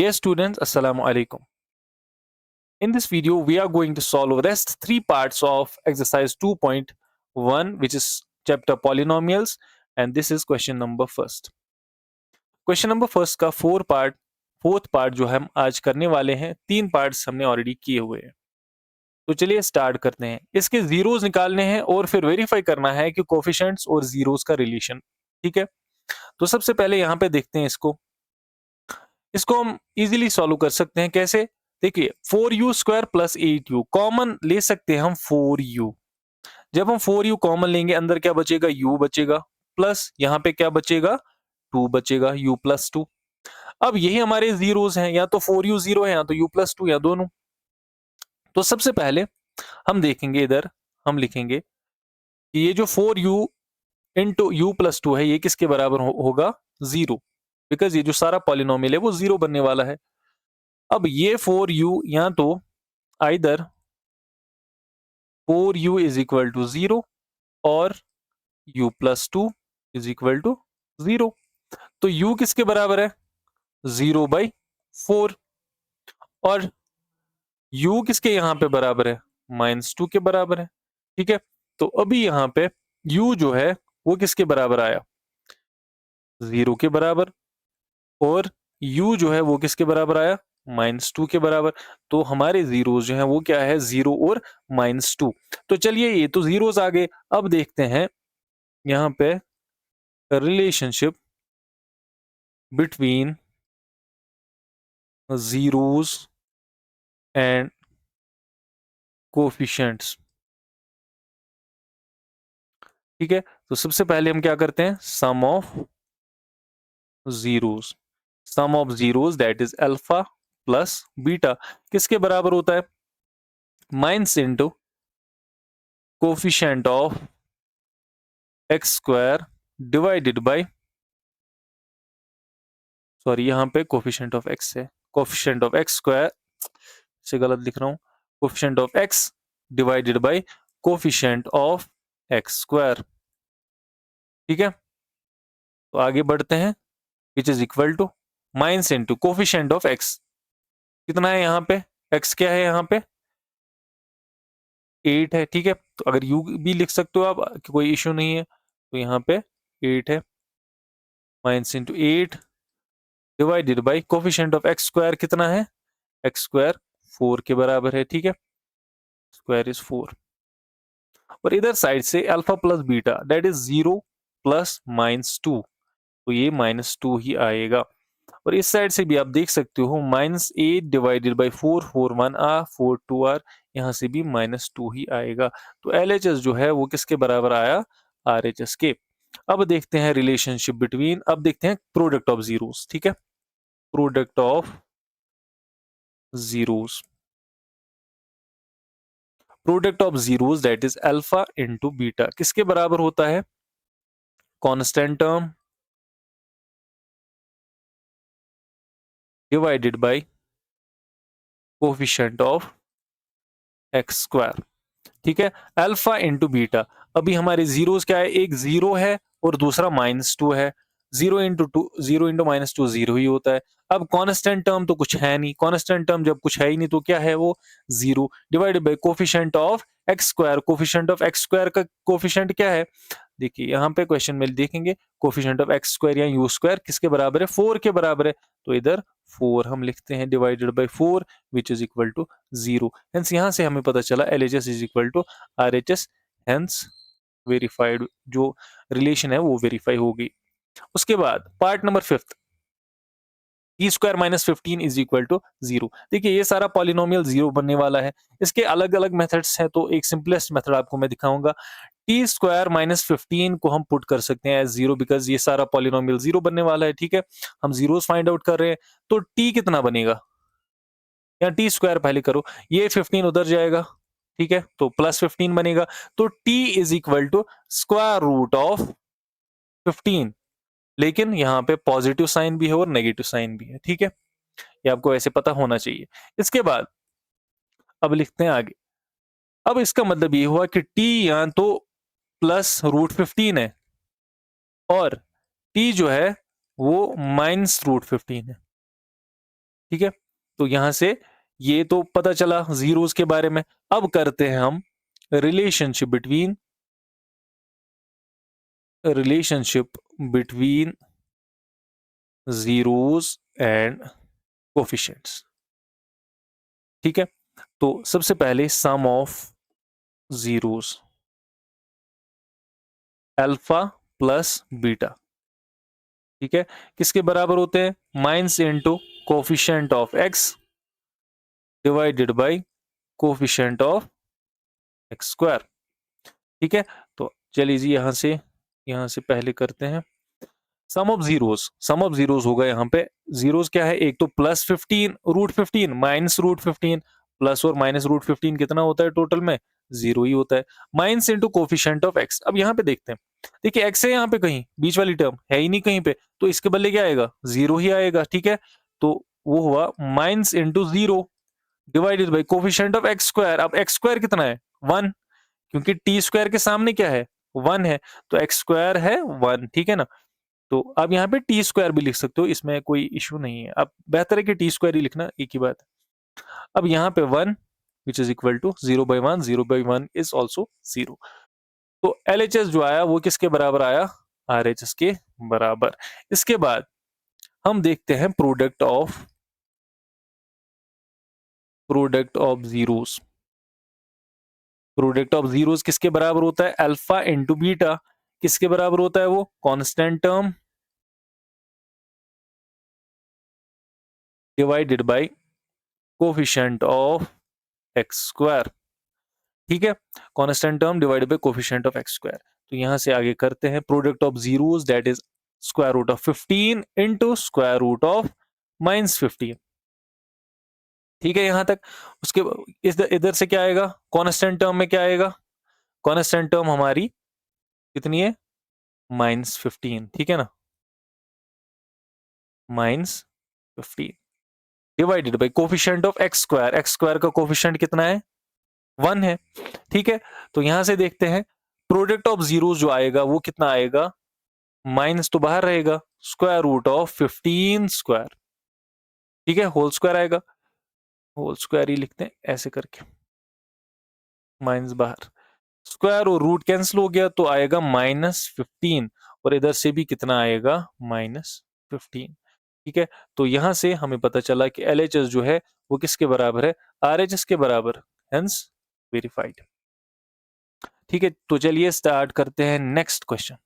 Dear students, Assalamu alaikum. In this video, we are going to solve rest three parts of exercise 2.1, which is chapter polynomials, and this is question number first. Question number first का fourth part जो हम आज करने वाले हैं, तीन parts हमने already किए हुए हैं। तो चलिए स्टार्ट करते हैं। इसके जीरोस निकालने हैं और फिर वेरीफाई करना है कि कोफिशिएंट्स और जीरोस का रिलेशन। ठीक है, तो सबसे पहले यहाँ पे देखते हैं इसको हम इजीली सॉल्व कर सकते हैं। कैसे? देखिए, 4u² प्लस 8u कॉमन ले सकते हैं हम 4u। जब हम 4u कॉमन लेंगे, अंदर क्या बचेगा? u बचेगा, प्लस यहाँ पे क्या बचेगा? 2 बचेगा, u प्लस 2। अब यही हमारे जीरोस हैं, या तो 4u 0 है, या तो u प्लस 2, या दोनों। तो सबसे पहले हम देखेंगे, इधर हम लिखेंगे कि ये जो 4u इंटू u प्लस 2 है, ये किसके बराबर होगा? 0, बिकॉज ये जो सारा पॉलिनोमियल है वो 0 बनने वाला है। अब ये 4u या तो either 4u is equal to 0 और u plus 2 is equal to 0। तो u किसके बराबर है? 0/4। और u किसके यहाँ पे बराबर है? -2 के बराबर है। ठीक है, तो अभी यहाँ पे u जो है वो किसके बराबर आया? 0 के बराबर। और u जो है वो किसके बराबर आया? -2 के बराबर। तो हमारे जीरोस जो हैं वो क्या है? 0 और -2। तो चलिए, ये तो जीरोस आ गए। अब देखते हैं यहाँ पे relationship between zeros and coefficients. ठीक है, तो सबसे पहले हम क्या करते हैं? Sum of zeros. Sum of zeros that is alpha plus beta किसके बराबर होता है? Minus into coefficient of x square divided by, sorry यहाँ पे कोफिशिएंट ऑफ एक्स है, कोफिशिएंट ऑफ एक्स स्क्वायर से गलत लिख रहा हूं, coefficient of X divided by coefficient of x square. ठीक है, तो आगे बढ़ते हैं, which is equal to minus into coefficient of X कितना है यहाँ पे? एक्स क्या है यहाँ पे? 8 है। ठीक है, तो अगर यू भी लिख सकते हो आप, कोई इश्यू नहीं है। तो यहाँ पे 8 है, minus into 8 divided by coefficient of x square कितना है? एक्स स्क्वायर 4 के बराबर है। ठीक है, स्क्वायर इज 4। और इधर साइड से alpha plus beta that is 0 plus -2, तो ये -2 ही आएगा। और इस साइड से भी आप देख सकते हो -8 डिवाइडेड बाई 4, 4 1 आ, 4 2 आर, यहाँ से भी -2 ही आएगा। तो LHS जो है वो किसके बराबर आया? RHS के। अब देखते हैं रिलेशनशिप बिटवीन, अब देखते हैं प्रोडक्ट ऑफ जीरोस। ठीक है, product of zeros, product of zeros that is alpha into beta किसके बराबर होता है? Constant term divided by coefficient of x square. ठीक है, अल्फा इंटू बीटा। अभी हमारे जीरोस क्या है? एक 0 है और दूसरा -2 है। 0 इंटू 2, 0 इंटू -2 0 ही होता है। अब कांस्टेंट टर्म तो कुछ है नहीं, कांस्टेंट टर्म जब कुछ है ही नहीं तो क्या है वो? 0 divided by coefficient of x square. Coefficient of x square का कोफिशिएंट क्या है? देखिए यहाँ पे क्वेश्चन में देखेंगे, कोफिशिएंट ऑफ एक्स स्क्वायर या यू स्क्वायर किसके बराबर है? 4 के बराबर है। तो इधर 4 हम लिखते हैं divided by 4 which is equal to 0। Hence यहाँ से हमें पता चला LHS is equal to RHS। Hence verified जो रिलेशन है वो वेरीफाई होगी। उसके बाद part number 5th, t² - 15 is equal to 0। देखिए ये सारा पॉलिनोमियल 0 बनने वाला है। इसके अलग अलग मेथड्स हैं, तो एक सिंपलेस्ट मेथड आपको मैं दिखाऊंगा। t² - 15 को हम पुट कर सकते हैं एज 0, बिकॉज ये सारा पॉलिनोमियल 0 बनने वाला है। ठीक है, हम जीरोस फाइंड आउट कर रहे हैं, तो t कितना बनेगा? या t² पहले करो, ये 15 उधर जाएगा। ठीक है, तो +15 बनेगा। तो t is equal to square root of 15, लेकिन यहाँ पे पॉजिटिव साइन भी है और नेगेटिव साइन भी है। ठीक है, ये आपको ऐसे पता होना चाहिए। इसके बाद अब लिखते हैं आगे। अब इसका मतलब ये हुआ कि t या तो +√15 है और t जो है वो -√15 है। ठीक है, तो यहां से ये तो पता चला जीरोस के बारे में। अब करते हैं हम relationship between zeros and coefficients. ठीक है, तो सबसे पहले sum of zeros, alpha plus beta. ठीक है, किसके बराबर होते हैं? Minus into coefficient of X divided by coefficient of x square. ठीक है, तो चलिए जी यहां से पहले करते हैं सम ऑफ जीरोस होगा यहाँ पे। जीरोस क्या है? एक तो +15 √15 -√15, प्लस और -√15 कितना होता है टोटल में? जीरो ही होता है। Minus into coefficient of x. अब यहाँ पे देखते हैं, देखिए एक्स है यहाँ पे, कहीं बीच वाली टर्म है ही नहीं कहीं पे, तो इसके बदले क्या आएगा? जीरो ही आएगा। ठीक है, तो वो हुआ minus into zero divided by coefficient of x square. अब एक्स स्क्वायर कितना है? 1, क्योंकि टी स्क्वायर के सामने क्या है? 1 है, तो एक्स स्क्वायर है 1। ठीक है ना, तो आप यहाँ पे टी स्क्वायर भी लिख सकते हो, इसमें कोई इश्यू नहीं है। अब बेहतर है कि टी स्क्वायर ही लिखना, एक ही बात है। अब यहाँ पे 1 विच इज इक्वल टू 0/1, 0/1 इज ऑल्सो 0। तो LHS जो आया वो किसके बराबर आया? RHS के बराबर। इसके बाद हम देखते हैं product of zeros. Product of zeros किसके बराबर होता है? Alpha into beta. किसके बराबर होता है वो? Constant term divided by coefficient of x square. ठीक है, constant term divided by coefficient of x square. तो यहां से आगे करते हैं product of zeros, that is square root of 15 into square root of -15। ठीक है यहां तक। उसके इधर से क्या आएगा? कांस्टेंट टर्म में क्या आएगा? कांस्टेंट टर्म हमारी कितनी है? -15। ठीक है ना, -15 divided by coefficient of x square. X square का कोफिशिएंट कितना है? 1 है। ठीक है, तो यहां से देखते हैं प्रोडक्ट ऑफ जीरोस जो आएगा वो कितना आएगा? माइनस तो बाहर रहेगा, स्क्वायर रूट ऑफ 15 स्क्वायर। ठीक है, होल स्क्वायर आएगा, होल स्क्वायर ही लिखते हैं ऐसे करके, माइनस बाहर, स्क्वायर और रूट कैंसिल हो गया तो आएगा -15, और इधर से भी कितना आएगा? -15। ठीक है, तो यहां से हमें पता चला कि LHS जो है वो किसके बराबर है? RHS के बराबर, हेंस वेरीफाइड। ठीक है, तो चलिए स्टार्ट करते हैं नेक्स्ट क्वेश्चन।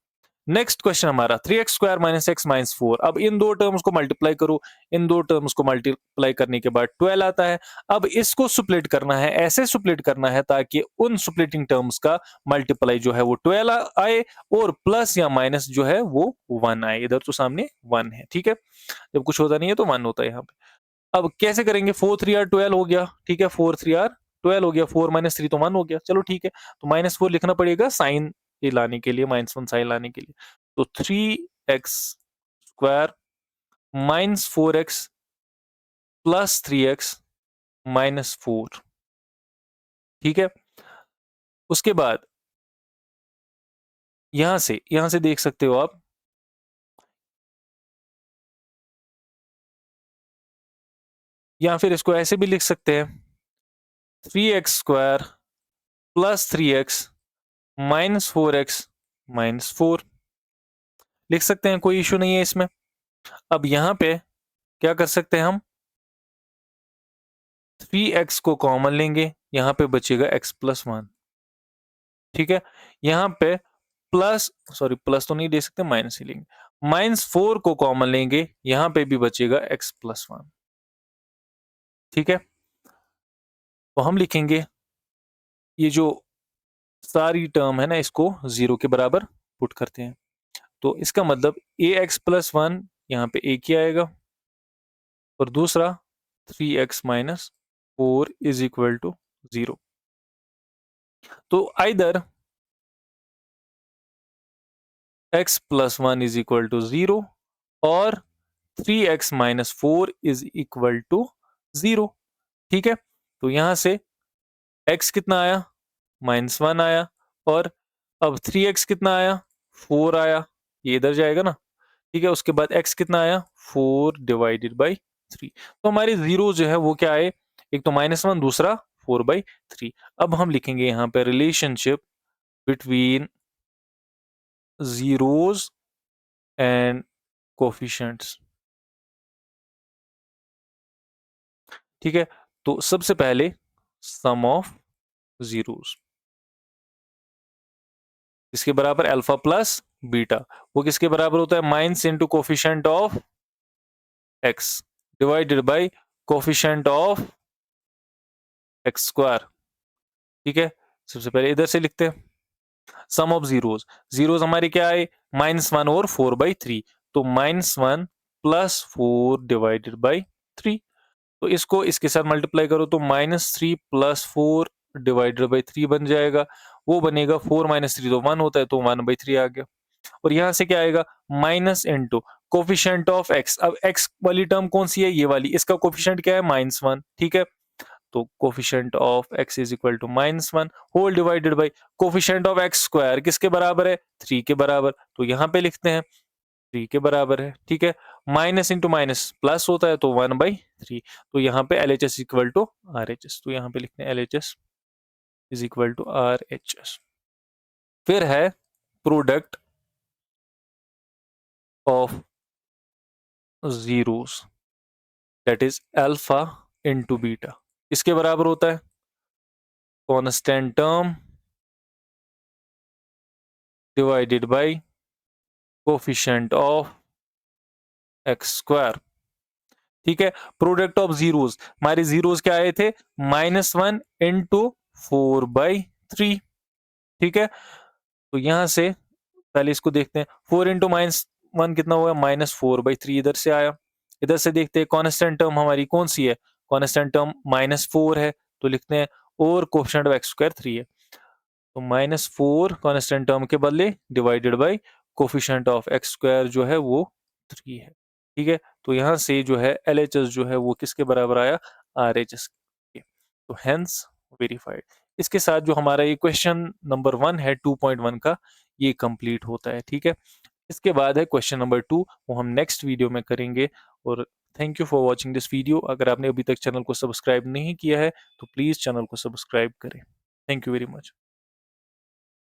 नेक्स्ट क्वेश्चन हमारा 3x² - x - 4। अब इन दो टर्म्स को मल्टीप्लाई करो, इन दो टर्म्स को मल्टीप्लाई करने के बाद 12 आता है। अब इसको सुप्लेट करना है, ऐसे सुप्लेट करना है ताकि उन सुप्लेटिंग टर्म्स का मल्टीप्लाई जो है वो 12 आए, और प्लस या माइनस जो है वो 1 आए। इधर तो सामने 1 है। ठीक है, जब कुछ होता नहीं है तो 1 होता है यहाँ पे। अब कैसे करेंगे? 4 3 r 12 हो गया। ठीक है, 4 3 r 12 हो गया, 4 - 3 तो 1 हो गया। चलो ठीक है, तो -4 लिखना पड़ेगा साइन ये लाने के लिए, -1 साइन लाने के लिए। तो 3x² -4x प्लस 3x -4। ठीक है, उसके बाद यहां से देख सकते हो आप, या फिर इसको ऐसे भी लिख सकते हैं, 3x² प्लस 3x -4x -4 लिख सकते हैं, कोई इश्यू नहीं है इसमें। अब यहां पे क्या कर सकते हैं हम? 3x को कॉमन लेंगे, यहां पे बचेगा x+1। ठीक है, यहां पे प्लस, सॉरी प्लस तो नहीं दे सकते, माइनस ही लेंगे। -4 को कॉमन लेंगे, यहां पे भी बचेगा x+1। ठीक है, तो हम लिखेंगे ये जो सारी टर्म है ना, इसको 0 के बराबर पुट करते हैं। तो इसका मतलब ax+1 यहाँ पे एक ही आएगा, और दूसरा 3x - 4 इज इक्वल टू 0। तो either x+1 is equal to 0 और 3x - 4 इज इक्वल टू 0। ठीक है, तो यहां से x कितना आया? -1 आया, और अब 3x कितना आया? 4 आया, ये इधर जाएगा ना। ठीक है, उसके बाद x कितना आया? 4 डिवाइडेड बाई 3। तो हमारी जीरो जो है वो क्या है, एक तो -1 दूसरा 4/3। अब हम लिखेंगे यहाँ पे relationship between zeros and coefficients. ठीक है, तो सबसे पहले सम ऑफ जीरोस इसके बराबर अल्फा प्लस बीटा, वो किसके बराबर होता है, minus into coefficient of X divided by coefficient of x square. ठीक है, सबसे पहले इधर से लिखते हैं सम ऑफ जीरोस। जीरोस हमारी क्या है, -1 और 4/3, तो -1 प्लस 4 डिवाइडेड बाई 3। तो इसको इसके साथ मल्टीप्लाई करो तो -3 प्लस 4 डिवाइडेड बाई 3 बन जाएगा। वो बनेगा 4 माइनस 3 तो 1 होता है, तो 1/3 आ गया। और यहाँ से क्या आएगा, minus into coefficient of x. अब एक्स वाली टर्म कौन सी है, ये वाली, इसका कोफिशिएंट क्या है, -1। ठीक है, तो coefficient of x is equal to -1 whole divided by coefficient of x square किसके बराबर है, 3 के बराबर। तो यहाँ पे लिखते हैं 3 के बराबर है। ठीक है, माइनस इंटू माइनस प्लस होता है, तो 1/3। तो यहाँ पे LHS इक्वल टू RHS, तो यहाँ पे लिखते हैं LHS is equal to RHS। फिर है product of zeros, that is alpha into beta, इसके बराबर होता है constant term divided by coefficient of x square. ठीक है, प्रोडक्ट ऑफ जीरोस, हमारे जीरोस क्या आए थे, -1 इंटू 4/3। ठीक है, तो यहां से पहले इसको देखते हैं, 4 इंटू -1 कितना हुआ, -4/3 इधर से आया। इधर से देखते हैं कॉन्स्टेंट टर्म हमारी कौन सी है, कॉन्स्टेंट टर्म -4 है, तो लिखते हैं और कोफिशिएंट ऑफ एक्स स्क्वायर 3 है, तो -4 कॉन्स्टेंट टर्म के बदले divided by coefficient of x square जो है वो 3 है। ठीक है, तो यहाँ से जो है LHS जो है वो किसके बराबर आया, RHS के। तो हेंस वेरीफाइड। इसके साथ जो हमारा ये क्वेश्चन नंबर 1 है 2.1 का, ये कंप्लीट होता है। ठीक है, इसके बाद है क्वेश्चन नंबर 2, वो हम नेक्स्ट वीडियो में करेंगे। और thank you for watching this video. अगर आपने अभी तक चैनल को सब्सक्राइब नहीं किया है तो प्लीज़ चैनल को सब्सक्राइब करें। Thank you very much.